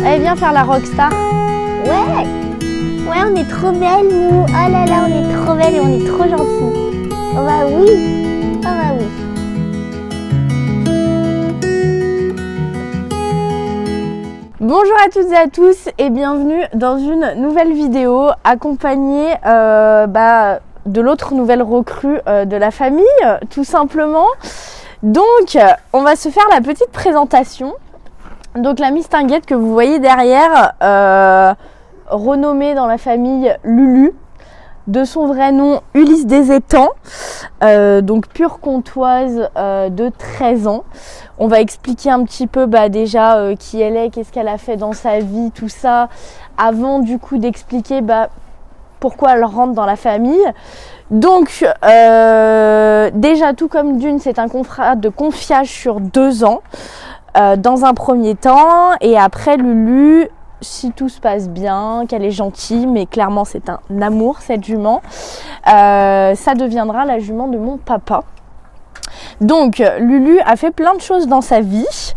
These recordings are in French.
Allez, viens faire la rockstar. Ouais. Ouais, on est trop belles, nous. Oh là là, on est trop belles et on est trop gentilles. Oh bah oui. Oh bah oui. Bonjour à toutes et à tous et bienvenue dans une nouvelle vidéo accompagnée de l'autre nouvelle recrue de la famille, tout simplement. Donc, on va se faire la petite présentation. Donc, la mistinguette que vous voyez derrière, renommée dans la famille Lulu, de son vrai nom Ulysse des Étangs, donc pure comtoise de 13 ans. On va expliquer un petit peu déjà qui elle est, qu'est-ce qu'elle a fait dans sa vie, tout ça, avant du coup d'expliquer pourquoi elle rentre dans la famille. Donc déjà tout comme d'une, c'est un contrat de confiage sur 2 ans dans un premier temps, et après Lulu, si tout se passe bien, qu'elle est gentille, mais clairement c'est un amour cette jument, ça deviendra la jument de mon papa. Donc Lulu a fait plein de choses dans sa vie.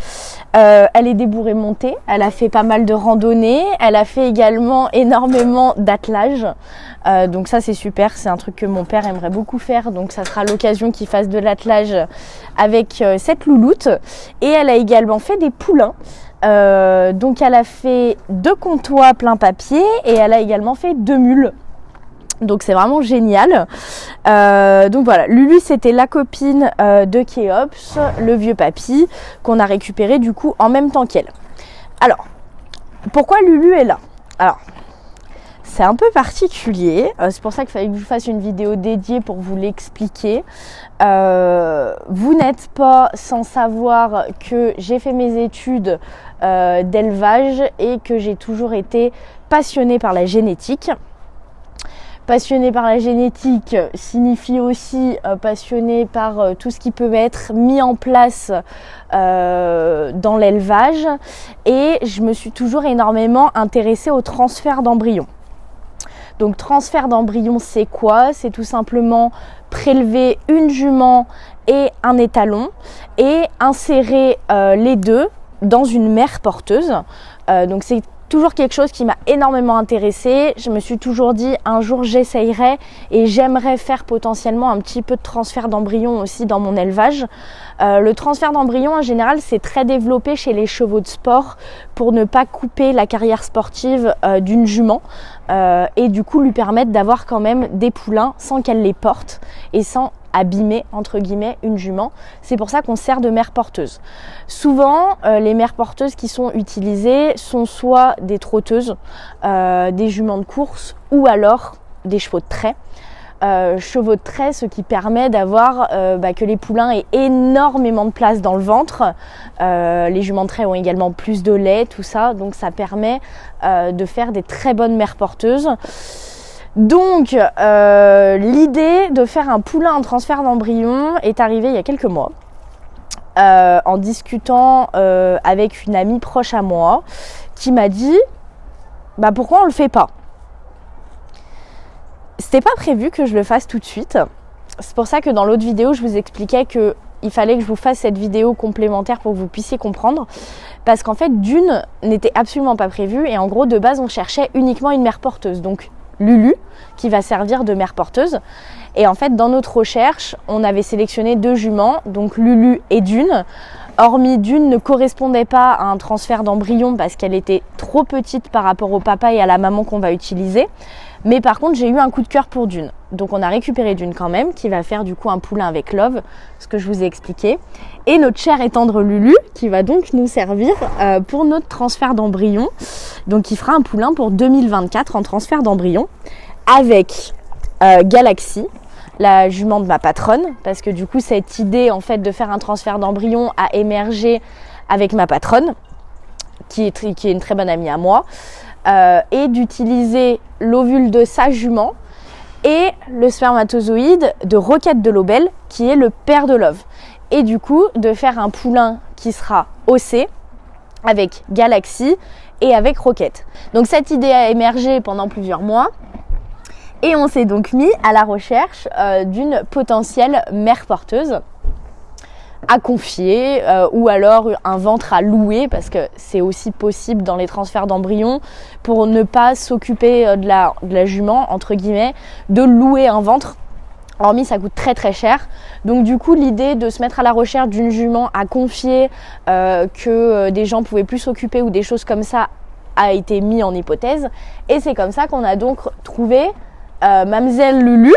Elle est débourrée montée, elle a fait pas mal de randonnées, elle a fait également énormément d'attelage. Donc ça c'est super, c'est un truc que mon père aimerait beaucoup faire, donc ça sera l'occasion qu'il fasse de l'attelage avec cette louloute. Et elle a également fait des poulains. Donc elle a fait 2 comtois plein papier et elle a également fait 2 mules. Donc c'est vraiment génial. Donc voilà, Lulu c'était la copine de Kéops, le vieux papy, qu'on a récupéré du coup en même temps qu'elle. Alors, pourquoi Lulu est là? Alors, c'est un peu particulier, c'est pour ça qu'il fallait que je vous fasse une vidéo dédiée pour vous l'expliquer. Vous n'êtes pas sans savoir que j'ai fait mes études d'élevage et que j'ai toujours été passionnée par la génétique. Passionnée par la génétique signifie aussi passionnée par tout ce qui peut être mis en place dans l'élevage, et je me suis toujours énormément intéressée au transfert d'embryons. Donc transfert d'embryons, c'est quoi? C'est tout simplement prélever une jument et un étalon et insérer les deux dans une mère porteuse. Donc c'est toujours quelque chose qui m'a énormément intéressée. Je me suis toujours dit un jour j'essayerai et j'aimerais faire potentiellement un petit peu de transfert d'embryons aussi dans mon élevage. Le transfert d'embryons en général c'est très développé chez les chevaux de sport pour ne pas couper la carrière sportive d'une jument et du coup lui permettre d'avoir quand même des poulains sans qu'elle les porte et sans abîmer entre guillemets une jument. C'est pour ça qu'on sert de mère porteuse. Souvent les mères porteuses qui sont utilisées sont soit des trotteuses, des juments de course ou alors des chevaux de trait. Chevaux de trait, ce qui permet d'avoir que les poulains aient énormément de place dans le ventre. Les juments de trait ont également plus de lait, tout ça, donc ça permet de faire des très bonnes mères porteuses. Donc l'idée de faire un poulain en transfert d'embryon est arrivée il y a quelques mois en discutant avec une amie proche à moi qui m'a dit pourquoi on le fait pas? C'était pas prévu que je le fasse tout de suite. C'est pour ça que dans l'autre vidéo je vous expliquais que il fallait que je vous fasse cette vidéo complémentaire pour que vous puissiez comprendre, parce qu'en fait d'une n'était absolument pas prévue, et en gros de base on cherchait uniquement une mère porteuse, donc Lulu qui va servir de mère porteuse. Et en fait dans notre recherche on avait sélectionné 2 juments, donc Lulu et Dune. Hormis Dune ne correspondait pas à un transfert d'embryon parce qu'elle était trop petite par rapport au papa et à la maman qu'on va utiliser. Mais par contre j'ai eu un coup de cœur pour Dune. Donc on a récupéré Dune quand même, qui va faire du coup un poulain avec Love, ce que je vous ai expliqué. Et notre chère et tendre Lulu qui va donc nous servir pour notre transfert d'embryon. Donc il fera un poulain pour 2024 en transfert d'embryon avec Galaxy, la jument de ma patronne, parce que du coup cette idée en fait de faire un transfert d'embryon a émergé avec ma patronne, qui est une très bonne amie à moi, et d'utiliser l'ovule de sa jument et le spermatozoïde de Roquette de Lobel, qui est le père de Love, et du coup de faire un poulain qui sera ossé avec Galaxy et avec Roquette. Donc cette idée a émergé pendant plusieurs mois. Et on s'est donc mis à la recherche d'une potentielle mère porteuse. à confier ou alors un ventre à louer, parce que c'est aussi possible dans les transferts d'embryons, pour ne pas s'occuper de la jument, entre guillemets, de louer un ventre. Hormis, ça coûte très très cher. Donc du coup, l'idée de se mettre à la recherche d'une jument à confier, que des gens pouvaient plus s'occuper ou des choses comme ça, a été mis en hypothèse. Et c'est comme ça qu'on a donc trouvé Mamzelle Lulu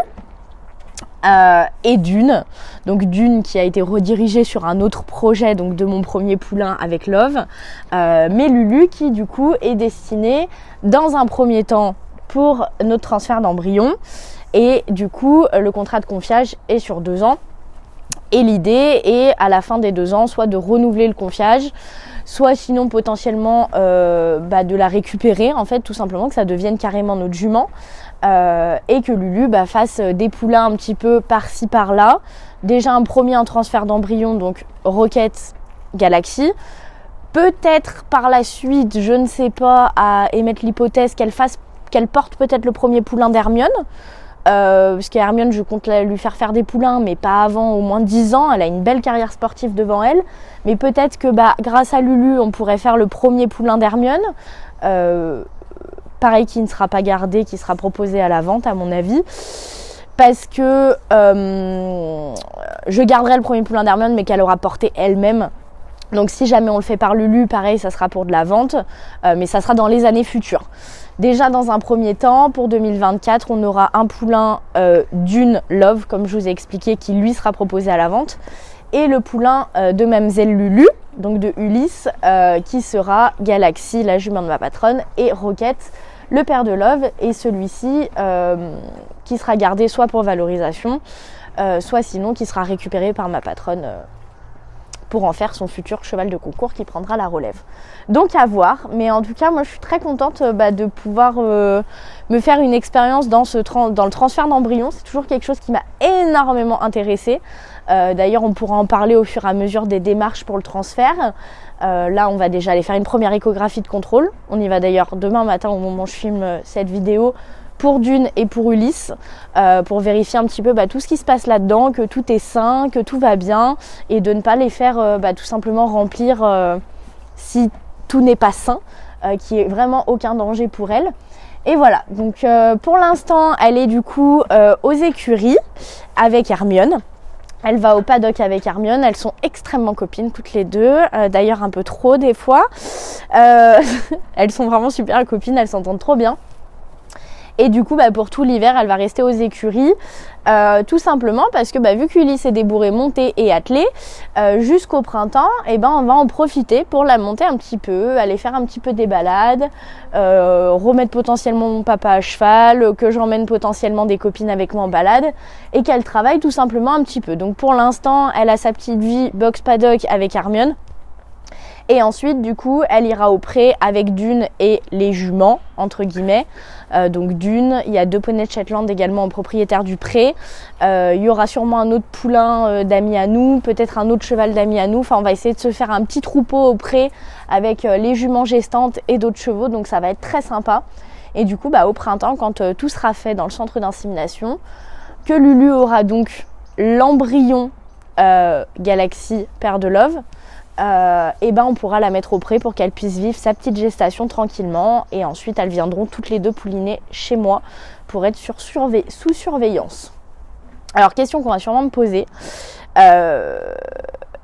et Dune. Donc Dune qui a été redirigée sur un autre projet, donc de mon premier poulain avec Love. Mais Lulu qui du coup est destinée dans un premier temps pour notre transfert d'embryon. Et du coup, le contrat de confiage est sur 2 ans. Et l'idée est, à la fin des 2 ans, soit de renouveler le confiage, soit sinon potentiellement de la récupérer, en fait, tout simplement, que ça devienne carrément notre jument. Et que Lulu fasse des poulains un petit peu par-ci, par-là. Déjà un premier transfert d'embryon, donc Rocket Galaxy. Peut-être par la suite, je ne sais pas, à émettre l'hypothèse qu'elle porte peut-être le premier poulain d'Hermione. Parce qu'Hermione, je compte lui faire des poulains, mais pas avant au moins 10 ans. Elle a une belle carrière sportive devant elle. Mais peut-être que grâce à Lulu, on pourrait faire le premier poulain d'Hermione. Pareil, qui ne sera pas gardé, qui sera proposé à la vente, à mon avis. Parce que je garderai le premier poulain d'Hermione, mais qu'elle aura porté elle-même. Donc si jamais on le fait par Lulu, pareil, ça sera pour de la vente. Mais ça sera dans les années futures. Déjà dans un premier temps, pour 2024, on aura un poulain Dune Love, comme je vous ai expliqué, qui lui sera proposé à la vente. Et le poulain de Mamzelle Lulu, donc de Ulysse, qui sera Galaxy, la jument de ma patronne, et Rocket, le père de Love. Et celui-ci qui sera gardé soit pour valorisation, soit sinon qui sera récupéré par ma patronne pour en faire son futur cheval de concours qui prendra la relève. Donc à voir, mais en tout cas moi je suis très contente de pouvoir me faire une expérience dans le transfert d'embryon. C'est toujours quelque chose qui m'a énormément intéressée. D'ailleurs on pourra en parler au fur et à mesure des démarches pour le transfert. Là on va déjà aller faire une première échographie de contrôle. On y va d'ailleurs demain matin au moment où je filme cette vidéo, pour Dune et pour Ulysse, pour vérifier un petit peu tout ce qui se passe là-dedans, que tout est sain, que tout va bien, et de ne pas les faire tout simplement remplir si tout n'est pas sain, qu'il n'y ait vraiment aucun danger pour elle. Et voilà, donc pour l'instant elle est du coup aux écuries avec Hermione. Elle va au paddock avec Hermione, elles sont extrêmement copines toutes les deux, d'ailleurs un peu trop des fois. Elles sont vraiment super copines, elles s'entendent trop bien. Et du coup, pour tout l'hiver, elle va rester aux écuries, tout simplement parce que vu qu'Ulysse est débourré, monté et attelé, jusqu'au printemps, on va en profiter pour la monter un petit peu, aller faire un petit peu des balades, remettre potentiellement mon papa à cheval, que j'emmène potentiellement des copines avec moi en balade, et qu'elle travaille tout simplement un petit peu. Donc pour l'instant, elle a sa petite vie box paddock avec Hermione. Et ensuite, du coup, elle ira au pré avec Dune et les juments, entre guillemets. Donc Dune, il y a 2 poneys de Shetland également propriétaires du pré. Il y aura sûrement un autre poulain d'amis à nous, peut-être un autre cheval d'amis à nous. Enfin, on va essayer de se faire un petit troupeau au pré avec les juments gestantes et d'autres chevaux. Donc ça va être très sympa. Et du coup, au printemps, quand tout sera fait dans le centre d'insémination, que Lulu aura donc l'embryon Galaxy père de Love, on pourra la mettre au pré pour qu'elle puisse vivre sa petite gestation tranquillement, et ensuite elles viendront toutes les 2 pouliner chez moi pour être sous surveillance. Alors question qu'on va sûrement me poser,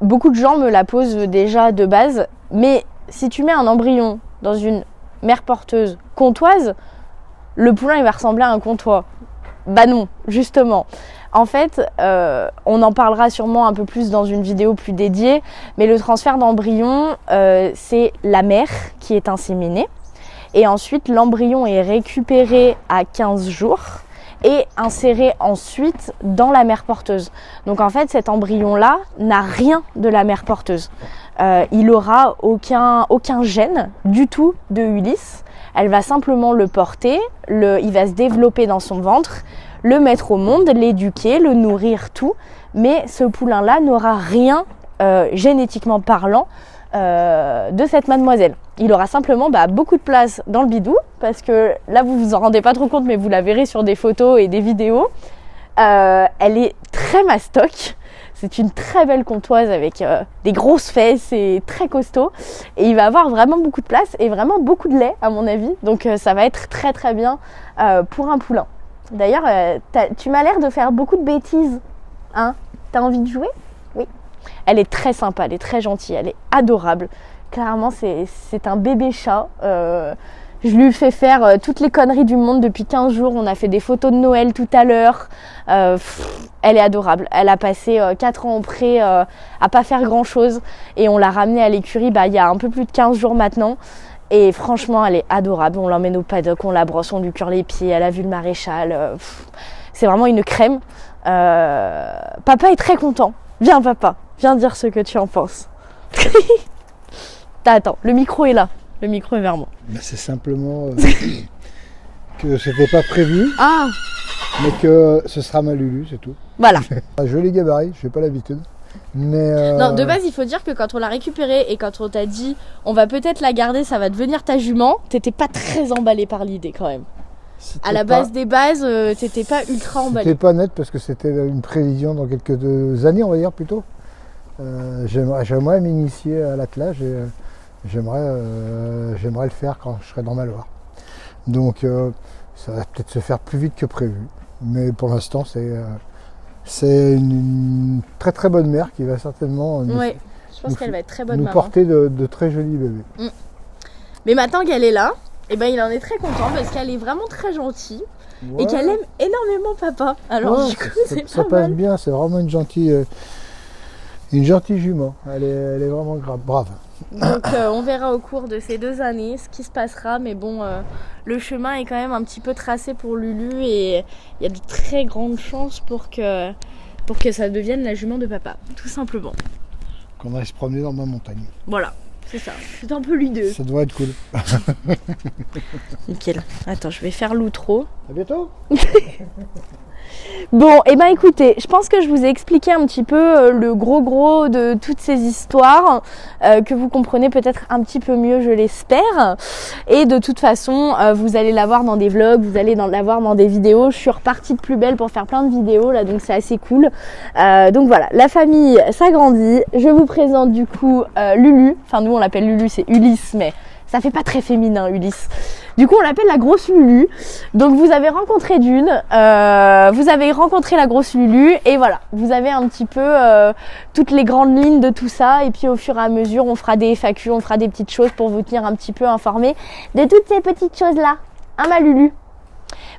beaucoup de gens me la posent déjà de base, mais si tu mets un embryon dans une mère porteuse comtoise, le poulain il va ressembler à un comtois. Non, justement. En fait, on en parlera sûrement un peu plus dans une vidéo plus dédiée, mais le transfert d'embryon, c'est la mère qui est inséminée. Et ensuite, l'embryon est récupéré à 15 jours et inséré ensuite dans la mère porteuse. Donc en fait, cet embryon-là n'a rien de la mère porteuse. Il n'aura aucun gène du tout de Ulysse. Elle va simplement le porter, il va se développer dans son ventre, le mettre au monde, l'éduquer, le nourrir, tout. Mais ce poulain-là n'aura rien, génétiquement parlant, de cette mademoiselle. Il aura simplement beaucoup de place dans le bidou, parce que là vous vous en rendez pas trop compte, mais vous la verrez sur des photos et des vidéos. Elle est très mastoc, C'est une très belle comtoise avec des grosses fesses et très costaud. Et il va avoir vraiment beaucoup de place et vraiment beaucoup de lait à mon avis. Donc ça va être très très bien pour un poulain. D'ailleurs, tu m'as l'air de faire beaucoup de bêtises. Hein? T'as envie de jouer? Oui. Elle est très sympa, elle est très gentille, elle est adorable. Clairement, c'est un bébé chat. Je lui fais faire toutes les conneries du monde depuis 15 jours. On a fait des photos de Noël tout à l'heure. Elle est adorable. Elle a passé 4 ans au pré à pas faire grand chose. Et on l'a ramenée à l'écurie il y a un peu plus de 15 jours maintenant. Et franchement, elle est adorable. On l'emmène au paddock, on la brosse, on lui cure les pieds. Elle a vu le maréchal. C'est vraiment une crème. Papa est très content. Viens papa, viens dire ce que tu en penses. Attends, le micro est là. Le micro est vers moi. Ben, c'est simplement que c'était pas prévu, Ah, mais que ce sera ma Lulu, c'est tout. voilà. Joli gabarit, je n'ai pas l'habitude. Mais Non, de base, il faut dire que quand on l'a récupérée et quand on t'a dit on va peut-être la garder, ça va devenir ta jument, t'étais pas très emballé par l'idée quand même. À la base des bases, t'étais pas ultra emballé. C'était pas net parce que c'était une prévision dans quelques années, on va dire plutôt. J'aimerais m'initier à l'attelage et j'aimerais le faire quand je serai dans ma Loire. Donc ça va peut-être se faire plus vite que prévu. Mais pour l'instant, c'est une très très bonne mère qui va certainement Ouais, je pense qu'elle va être très bonne maman. porter de très jolis bébés. Mais maintenant qu'elle est là, eh ben, il en est très content parce qu'elle est vraiment très gentille et qu'elle aime énormément papa. Alors du coup, c'est ça pas passe mal. bien, c'est vraiment une gentille jument. Elle est vraiment brave. Donc on verra au cours de ces 2 années ce qui se passera. Mais bon, le chemin est quand même un petit peu tracé pour Lulu et il y a de très grandes chances pour que ça devienne la jument de papa, tout simplement. Qu'on aille se promener dans ma montagne. Voilà, c'est ça. C'est un peu l'idée. Ça doit être cool. Nickel. Attends, je vais faire l'outro. À bientôt. Bon, et ben écoutez, je pense que je vous ai expliqué un petit peu le gros de toutes ces histoires, que vous comprenez peut-être un petit peu mieux, je l'espère. Et de toute façon, vous allez la voir dans des vlogs, vous allez la voir dans des vidéos. Je suis repartie de plus belle pour faire plein de vidéos là, donc c'est assez cool. Donc voilà, la famille s'agrandit. Je vous présente du coup Lulu. Enfin nous on l'appelle Lulu, c'est Ulysse, mais ça fait pas très féminin Ulysse. Du coup on l'appelle la grosse Lulu. Donc vous avez rencontré Dune, vous avez rencontré la grosse Lulu et voilà, vous avez un petit peu toutes les grandes lignes de tout ça et puis au fur et à mesure on fera des FAQ, on fera des petites choses pour vous tenir un petit peu informés de toutes ces petites choses là, hein ma Lulu.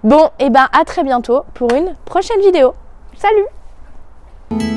Bon et ben à très bientôt pour une prochaine vidéo. Salut!